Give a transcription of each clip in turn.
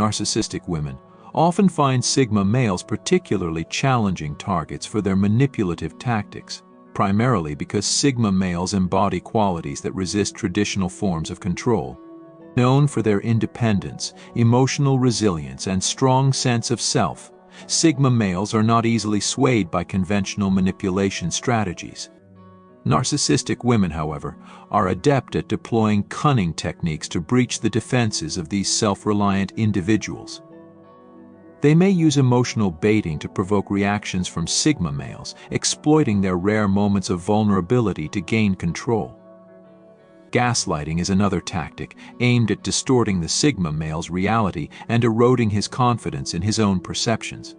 Narcissistic women often find Sigma males particularly challenging targets for their manipulative tactics, primarily because Sigma males embody qualities that resist traditional forms of control. Known for their independence, emotional resilience, and strong sense of self, Sigma males are not easily swayed by conventional manipulation strategies. Narcissistic women, however, are adept at deploying cunning techniques to breach the defenses of these self-reliant individuals. They may use emotional baiting to provoke reactions from Sigma males, exploiting their rare moments of vulnerability to gain control. Gaslighting is another tactic aimed at distorting the Sigma male's reality and eroding his confidence in his own perceptions.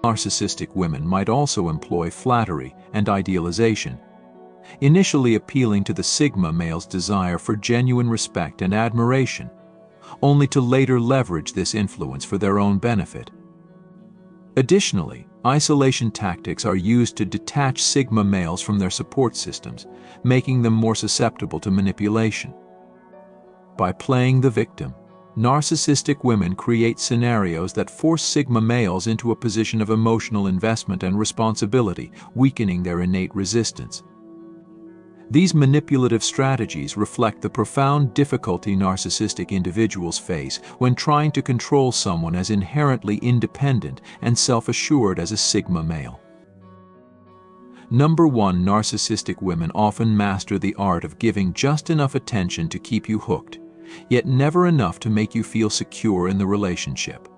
Narcissistic women might also employ flattery and idealization, initially appealing to the Sigma male's desire for genuine respect and admiration, only to later leverage this influence for their own benefit. Additionally, isolation tactics are used to detach Sigma males from their support systems, making them more susceptible to manipulation. By playing the victim, narcissistic women create scenarios that force Sigma males into a position of emotional investment and responsibility, weakening their innate resistance. These manipulative strategies reflect the profound difficulty narcissistic individuals face when trying to control someone as inherently independent and self-assured as a Sigma male. Number 1. Narcissistic women often master the art of giving just enough attention to keep you hooked, yet never enough to make you feel secure in the relationship.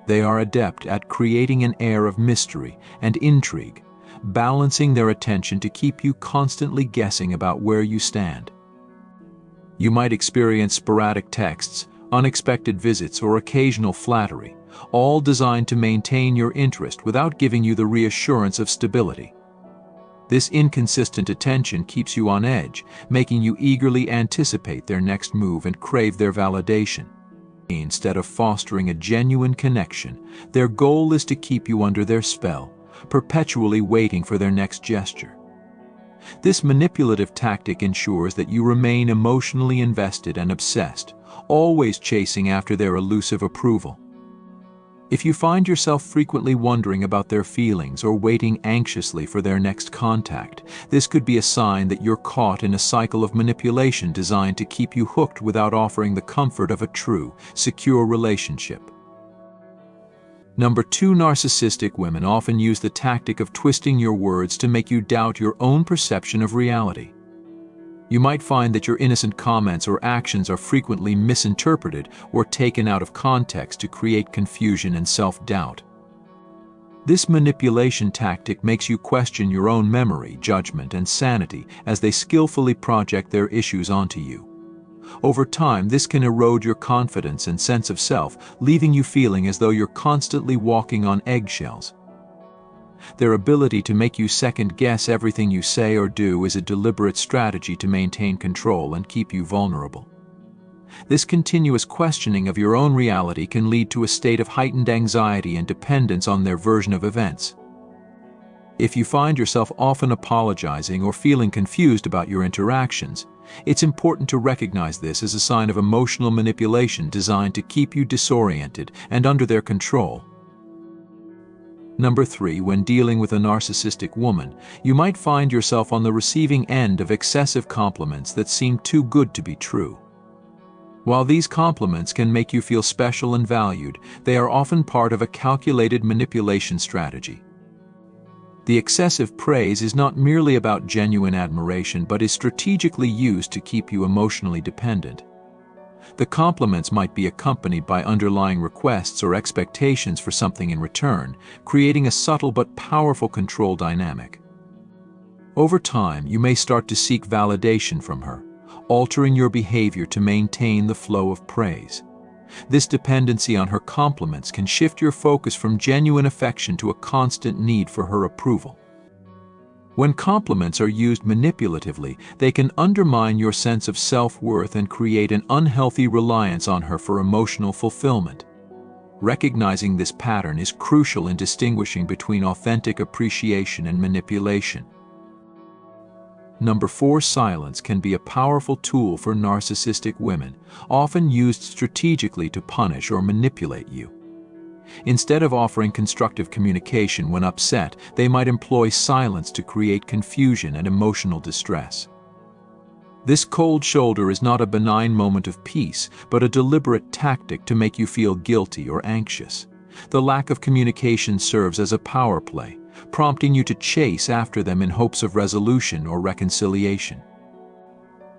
They are adept at creating an air of mystery and intrigue, balancing their attention to keep you constantly guessing about where you stand. You might experience sporadic texts, unexpected visits, or occasional flattery, all designed to maintain your interest without giving you the reassurance of stability. This inconsistent attention keeps you on edge, making you eagerly anticipate their next move and crave their validation. Instead of fostering a genuine connection, their goal is to keep you under their spell, perpetually waiting for their next gesture. This manipulative tactic ensures that you remain emotionally invested and obsessed, always chasing after their elusive approval. If you find yourself frequently wondering about their feelings or waiting anxiously for their next contact, this could be a sign that you're caught in a cycle of manipulation designed to keep you hooked without offering the comfort of a true, secure relationship. Number 2. Narcissistic women often use the tactic of twisting your words to make you doubt your own perception of reality. You might find that your innocent comments or actions are frequently misinterpreted or taken out of context to create confusion and self-doubt. This manipulation tactic makes you question your own memory, judgment, and sanity as they skillfully project their issues onto you. Over time, this can erode your confidence and sense of self, leaving you feeling as though you're constantly walking on eggshells. Their ability to make you second-guess everything you say or do is a deliberate strategy to maintain control and keep you vulnerable. This continuous questioning of your own reality can lead to a state of heightened anxiety and dependence on their version of events. If you find yourself often apologizing or feeling confused about your interactions, it's important to recognize this as a sign of emotional manipulation designed to keep you disoriented and under their control. Number 3. When dealing with a narcissistic woman, you might find yourself on the receiving end of excessive compliments that seem too good to be true. While these compliments can make you feel special and valued, they are often part of a calculated manipulation strategy. The excessive praise is not merely about genuine admiration, but is strategically used to keep you emotionally dependent. The compliments might be accompanied by underlying requests or expectations for something in return, creating a subtle but powerful control dynamic. Over time, you may start to seek validation from her, altering your behavior to maintain the flow of praise. This dependency on her compliments can shift your focus from genuine affection to a constant need for her approval. When compliments are used manipulatively, they can undermine your sense of self-worth and create an unhealthy reliance on her for emotional fulfillment. Recognizing this pattern is crucial in distinguishing between authentic appreciation and manipulation. Number 4, silence can be a powerful tool for narcissistic women, often used strategically to punish or manipulate you. Instead of offering constructive communication when upset, they might employ silence to create confusion and emotional distress. This cold shoulder is not a benign moment of peace, but a deliberate tactic to make you feel guilty or anxious. The lack of communication serves as a power play, prompting you to chase after them in hopes of resolution or reconciliation.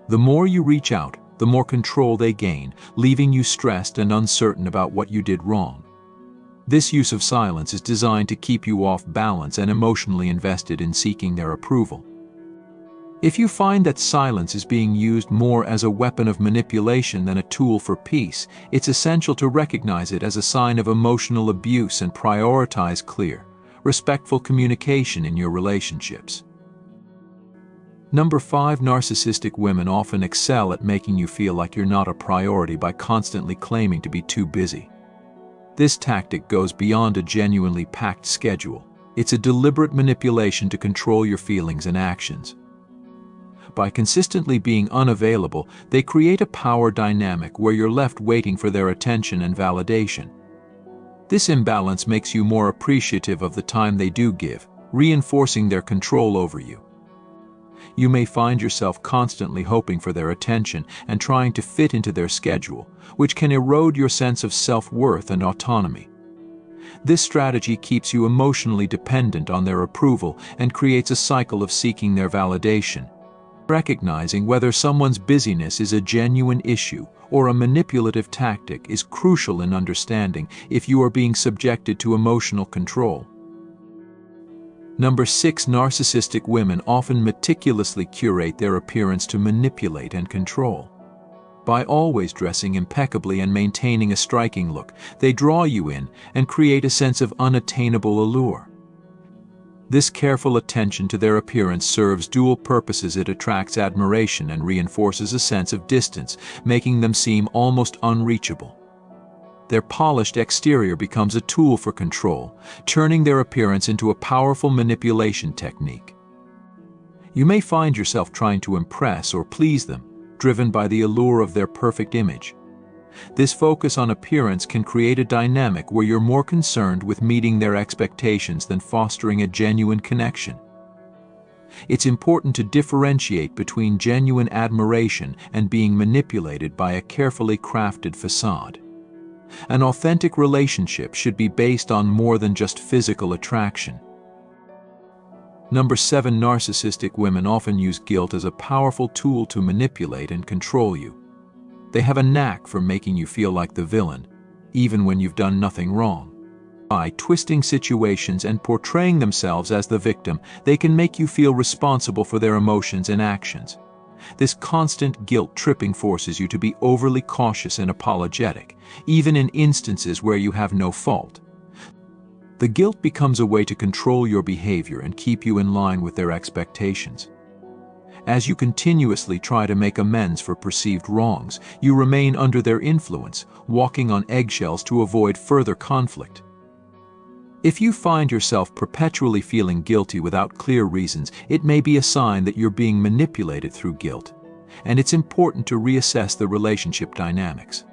The more you reach out, the more control they gain, leaving you stressed and uncertain about what you did wrong. This use of silence is designed to keep you off balance and emotionally invested in seeking their approval. If you find that silence is being used more as a weapon of manipulation than a tool for peace, it's essential to recognize it as a sign of emotional abuse and prioritize clear, respectful communication in your relationships. Number 5, narcissistic women often excel at making you feel like you're not a priority by constantly claiming to be too busy. This tactic goes beyond a genuinely packed schedule. It's a deliberate manipulation to control your feelings and actions. By consistently being unavailable, they create a power dynamic where you're left waiting for their attention and validation. This imbalance makes you more appreciative of the time they do give, reinforcing their control over you. You may find yourself constantly hoping for their attention and trying to fit into their schedule, which can erode your sense of self-worth and autonomy. This strategy keeps you emotionally dependent on their approval and creates a cycle of seeking their validation. Recognizing whether someone's busyness is a genuine issue or a manipulative tactic is crucial in understanding if you are being subjected to emotional control. Number 6, narcissistic women often meticulously curate their appearance to manipulate and control. By always dressing impeccably and maintaining a striking look, they draw you in and create a sense of unattainable allure. This careful attention to their appearance serves dual purposes. It attracts admiration and reinforces a sense of distance, making them seem almost unreachable. Their polished exterior becomes a tool for control, turning their appearance into a powerful manipulation technique. You may find yourself trying to impress or please them, driven by the allure of their perfect image. This focus on appearance can create a dynamic where you're more concerned with meeting their expectations than fostering a genuine connection. It's important to differentiate between genuine admiration and being manipulated by a carefully crafted facade. An authentic relationship should be based on more than just physical attraction. Number 7, narcissistic women often use guilt as a powerful tool to manipulate and control you. They have a knack for making you feel like the villain, even when you've done nothing wrong. By twisting situations and portraying themselves as the victim, they can make you feel responsible for their emotions and actions. This constant guilt-tripping forces you to be overly cautious and apologetic, even in instances where you have no fault. The guilt becomes a way to control your behavior and keep you in line with their expectations. As you continuously try to make amends for perceived wrongs, you remain under their influence, walking on eggshells to avoid further conflict. If you find yourself perpetually feeling guilty without clear reasons, it may be a sign that you're being manipulated through guilt, and it's important to reassess the relationship dynamics.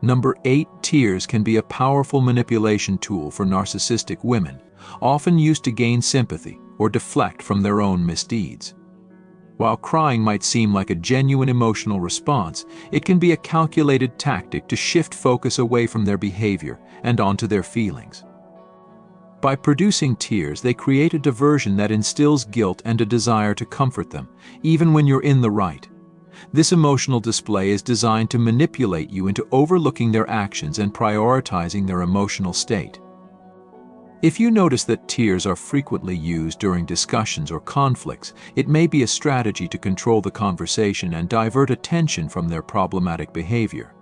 Number 8, tears can be a powerful manipulation tool for narcissistic women, often used to gain sympathy or deflect from their own misdeeds. While crying might seem like a genuine emotional response, it can be a calculated tactic to shift focus away from their behavior and onto their feelings. By producing tears, they create a diversion that instills guilt and a desire to comfort them, even when you're in the right. This emotional display is designed to manipulate you into overlooking their actions and prioritizing their emotional state. If you notice that tears are frequently used during discussions or conflicts, it may be a strategy to control the conversation and divert attention from their problematic behavior.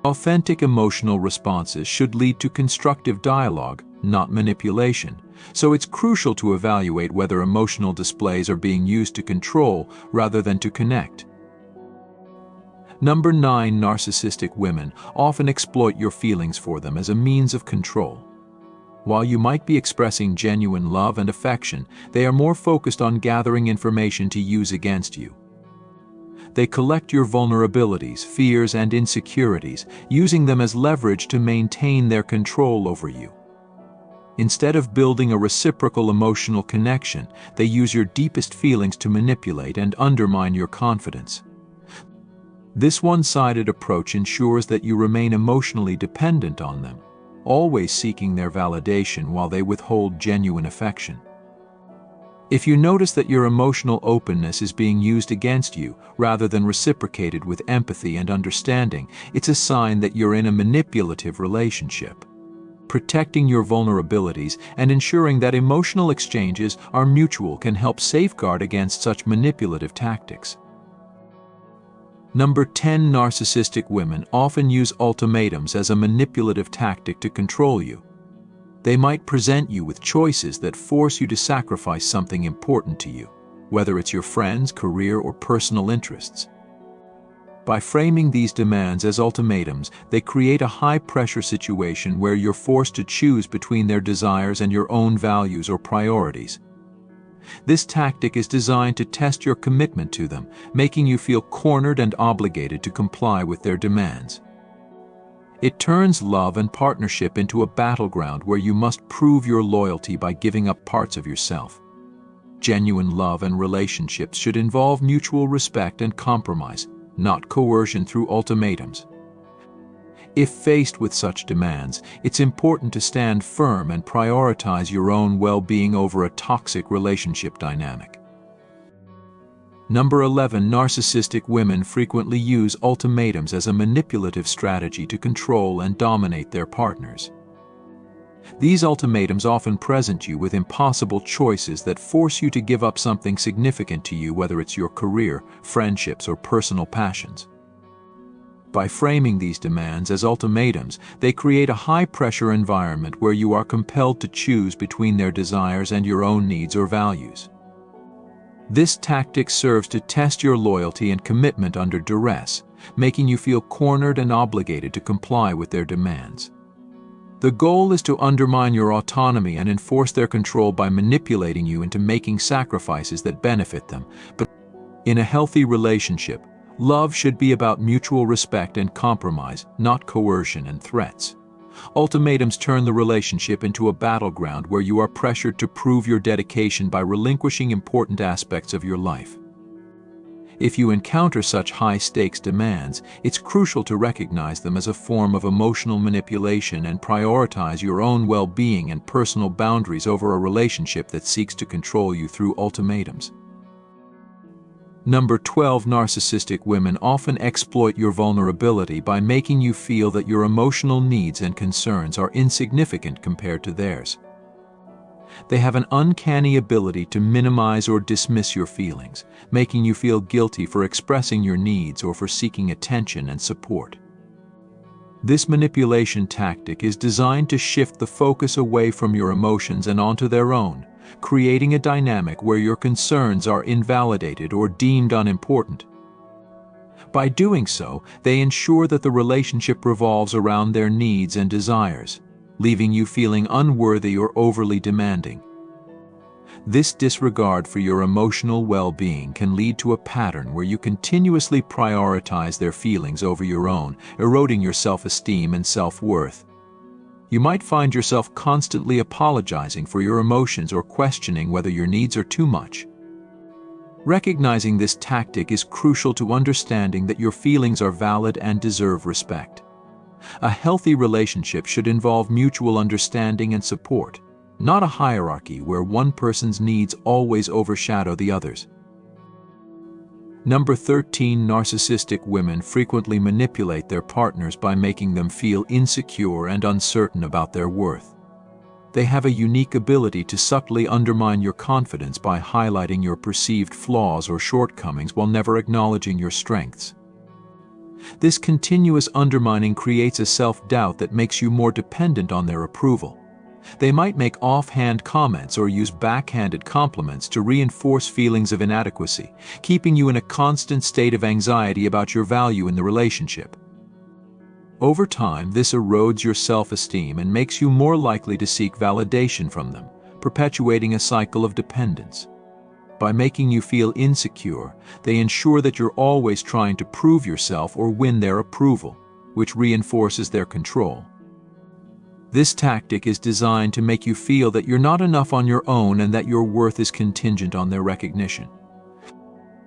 Authentic emotional responses should lead to constructive dialogue, not manipulation, so it's crucial to evaluate whether emotional displays are being used to control rather than to connect. Number 9, narcissistic women often exploit your feelings for them as a means of control. While you might be expressing genuine love and affection, they are more focused on gathering information to use against you. They collect your vulnerabilities, fears, and insecurities, using them as leverage to maintain their control over you. Instead of building a reciprocal emotional connection, they use your deepest feelings to manipulate and undermine your confidence. This one-sided approach ensures that you remain emotionally dependent on them, always seeking their validation while they withhold genuine affection. If you notice that your emotional openness is being used against you rather than reciprocated with empathy and understanding, it's a sign that you're in a manipulative relationship. Protecting your vulnerabilities and ensuring that emotional exchanges are mutual can help safeguard against such manipulative tactics. Number 10. Narcissistic women often use ultimatums as a manipulative tactic to control you. They might present you with choices that force you to sacrifice something important to you, whether it's your friends, career, or personal interests. By framing these demands as ultimatums, they create a high-pressure situation where you're forced to choose between their desires and your own values or priorities. This tactic is designed to test your commitment to them, making you feel cornered and obligated to comply with their demands. It turns love and partnership into a battleground where you must prove your loyalty by giving up parts of yourself. Genuine love and relationships should involve mutual respect and compromise, not coercion through ultimatums. If faced with such demands, it's important to stand firm and prioritize your own well-being over a toxic relationship dynamic. Number 11. Narcissistic women frequently use ultimatums as a manipulative strategy to control and dominate their partners. These ultimatums often present you with impossible choices that force you to give up something significant to you, whether it's your career, friendships, or personal passions. By framing these demands as ultimatums, they create a high-pressure environment where you are compelled to choose between their desires and your own needs or values. This tactic serves to test your loyalty and commitment under duress, making you feel cornered and obligated to comply with their demands. The goal is to undermine your autonomy and enforce their control by manipulating you into making sacrifices that benefit them. But in a healthy relationship, love should be about mutual respect and compromise, not coercion and threats. Ultimatums turn the relationship into a battleground where you are pressured to prove your dedication by relinquishing important aspects of your life. If you encounter such high-stakes demands, it's crucial to recognize them as a form of emotional manipulation and prioritize your own well-being and personal boundaries over a relationship that seeks to control you through ultimatums. Number 12. Narcissistic women often exploit your vulnerability by making you feel that your emotional needs and concerns are insignificant compared to theirs. They have an uncanny ability to minimize or dismiss your feelings, making you feel guilty for expressing your needs or for seeking attention and support. This manipulation tactic is designed to shift the focus away from your emotions and onto their own, creating a dynamic where your concerns are invalidated or deemed unimportant. By doing so, they ensure that the relationship revolves around their needs and desires, leaving you feeling unworthy or overly demanding. This disregard for your emotional well-being can lead to a pattern where you continuously prioritize their feelings over your own, eroding your self-esteem and self-worth. You might find yourself constantly apologizing for your emotions or questioning whether your needs are too much. Recognizing this tactic is crucial to understanding that your feelings are valid and deserve respect. A healthy relationship should involve mutual understanding and support, not a hierarchy where one person's needs always overshadow the others. Number 13. Narcissistic women frequently manipulate their partners by making them feel insecure and uncertain about their worth. They have a unique ability to subtly undermine your confidence by highlighting your perceived flaws or shortcomings while never acknowledging your strengths. This continuous undermining creates a self-doubt that makes you more dependent on their approval. They might make offhand comments or use backhanded compliments to reinforce feelings of inadequacy, keeping you in a constant state of anxiety about your value in the relationship. Over time, this erodes your self-esteem and makes you more likely to seek validation from them, perpetuating a cycle of dependence. By making you feel insecure, they ensure that you're always trying to prove yourself or win their approval, which reinforces their control. This tactic is designed to make you feel that you're not enough on your own and that your worth is contingent on their recognition.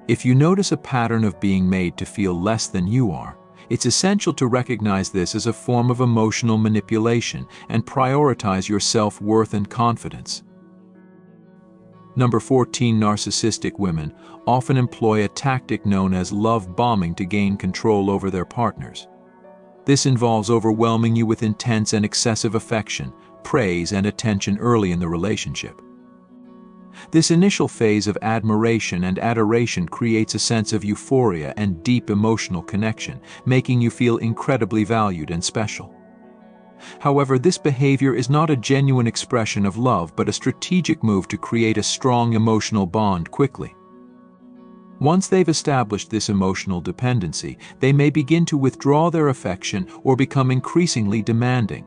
If you notice a pattern of being made to feel less than you are, it's essential to recognize this as a form of emotional manipulation and prioritize your self-worth and confidence. Number 14. Narcissistic women often employ a tactic known as love bombing to gain control over their partners. This involves overwhelming you with intense and excessive affection, praise, and attention early in the relationship. This initial phase of admiration and adoration creates a sense of euphoria and deep emotional connection, making you feel incredibly valued and special. However, this behavior is not a genuine expression of love but a strategic move to create a strong emotional bond quickly. Once they've established this emotional dependency, they may begin to withdraw their affection or become increasingly demanding.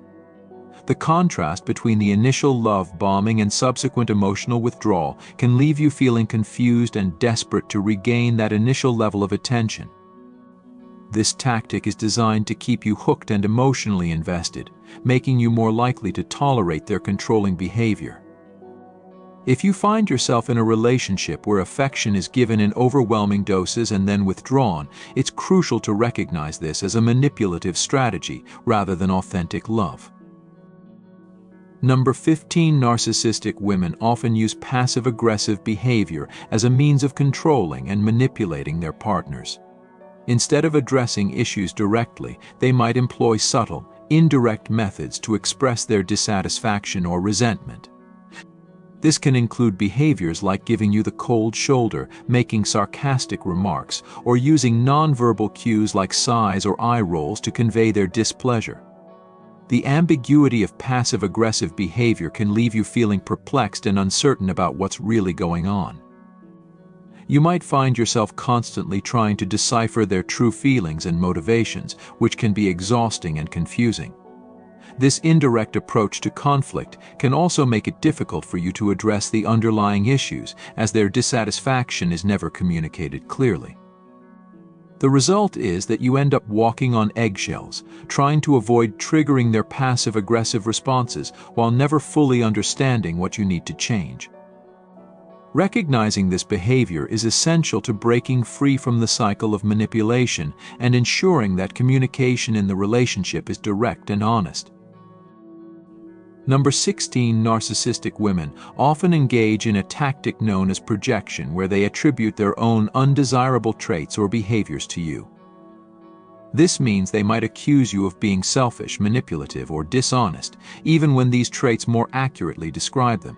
The contrast between the initial love bombing and subsequent emotional withdrawal can leave you feeling confused and desperate to regain that initial level of attention. This tactic is designed to keep you hooked and emotionally invested, making you more likely to tolerate their controlling behavior. If you find yourself in a relationship where affection is given in overwhelming doses and then withdrawn, it's crucial to recognize this as a manipulative strategy rather than authentic love. Number 15. Narcissistic women often use passive-aggressive behavior as a means of controlling and manipulating their partners. Instead of addressing issues directly, they might employ subtle, indirect methods to express their dissatisfaction or resentment. This can include behaviors like giving you the cold shoulder, making sarcastic remarks, or using nonverbal cues like sighs or eye rolls to convey their displeasure. The ambiguity of passive-aggressive behavior can leave you feeling perplexed and uncertain about what's really going on. You might find yourself constantly trying to decipher their true feelings and motivations, which can be exhausting and confusing. This indirect approach to conflict can also make it difficult for you to address the underlying issues, as their dissatisfaction is never communicated clearly. The result is that you end up walking on eggshells, trying to avoid triggering their passive-aggressive responses while never fully understanding what you need to change. Recognizing this behavior is essential to breaking free from the cycle of manipulation and ensuring that communication in the relationship is direct and honest. Number 16. Narcissistic women often engage in a tactic known as projection, where they attribute their own undesirable traits or behaviors to you. This means they might accuse you of being selfish, manipulative, or dishonest, even when these traits more accurately describe them.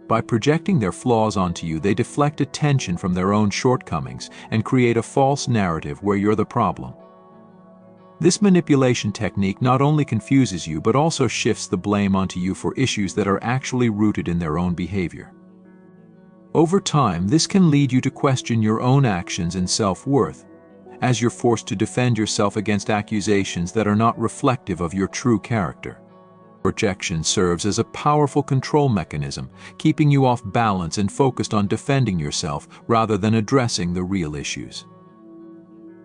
By projecting their flaws onto you, they deflect attention from their own shortcomings and create a false narrative where you're the problem. This manipulation technique not only confuses you but also shifts the blame onto you for issues that are actually rooted in their own behavior. Over time, this can lead you to question your own actions and self-worth, as you're forced to defend yourself against accusations that are not reflective of your true character. Projection serves as a powerful control mechanism, keeping you off balance and focused on defending yourself rather than addressing the real issues.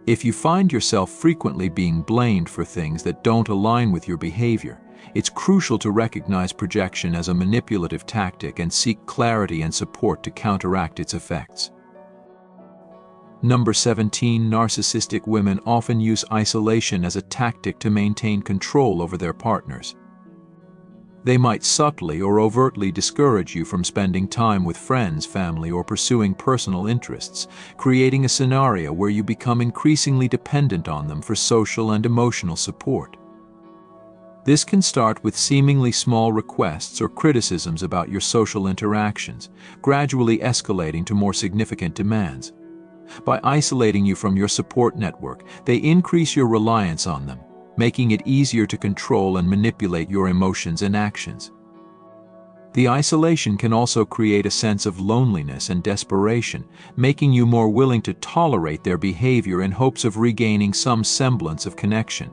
If you find yourself frequently being blamed for things that don't align with your behavior, it's crucial to recognize projection as a manipulative tactic and seek clarity and support to counteract its effects. Number 17. Narcissistic women often use isolation as a tactic to maintain control over their partners. They might subtly or overtly discourage you from spending time with friends, family, or pursuing personal interests, creating a scenario where you become increasingly dependent on them for social and emotional support. This can start with seemingly small requests or criticisms about your social interactions, gradually escalating to more significant demands. By isolating you from your support network, they increase your reliance on them, making it easier to control and manipulate your emotions and actions. The isolation can also create a sense of loneliness and desperation, making you more willing to tolerate their behavior in hopes of regaining some semblance of connection.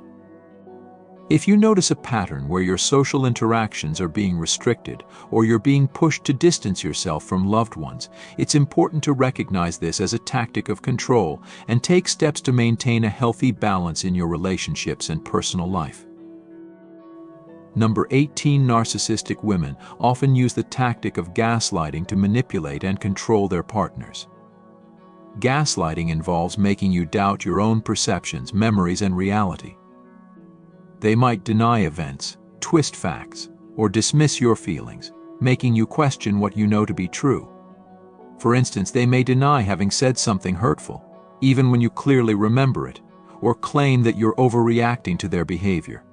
If you notice a pattern where your social interactions are being restricted or you're being pushed to distance yourself from loved ones, it's important to recognize this as a tactic of control and take steps to maintain a healthy balance in your relationships and personal life. Number 18. Narcissistic women often use the tactic of gaslighting to manipulate and control their partners. Gaslighting involves making you doubt your own perceptions, memories, and reality. They might deny events, twist facts, or dismiss your feelings, making you question what you know to be true. For instance, they may deny having said something hurtful, even when you clearly remember it, or claim that you're overreacting to their behavior.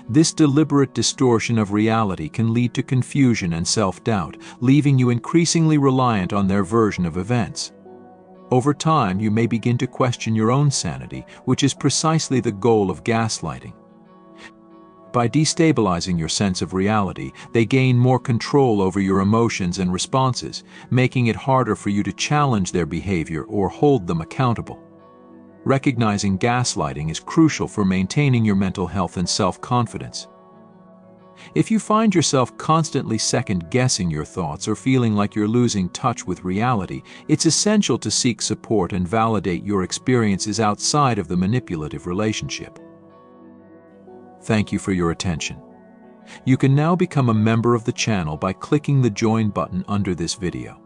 This deliberate distortion of reality can lead to confusion and self-doubt, leaving you increasingly reliant on their version of events. Over time, you may begin to question your own sanity, which is precisely the goal of gaslighting. By destabilizing your sense of reality, they gain more control over your emotions and responses, making it harder for you to challenge their behavior or hold them accountable. Recognizing gaslighting is crucial for maintaining your mental health and self-confidence. If you find yourself constantly second-guessing your thoughts or feeling like you're losing touch with reality, it's essential to seek support and validate your experiences outside of the manipulative relationship. Thank you for your attention. You can now become a member of the channel by clicking the Join button under this video.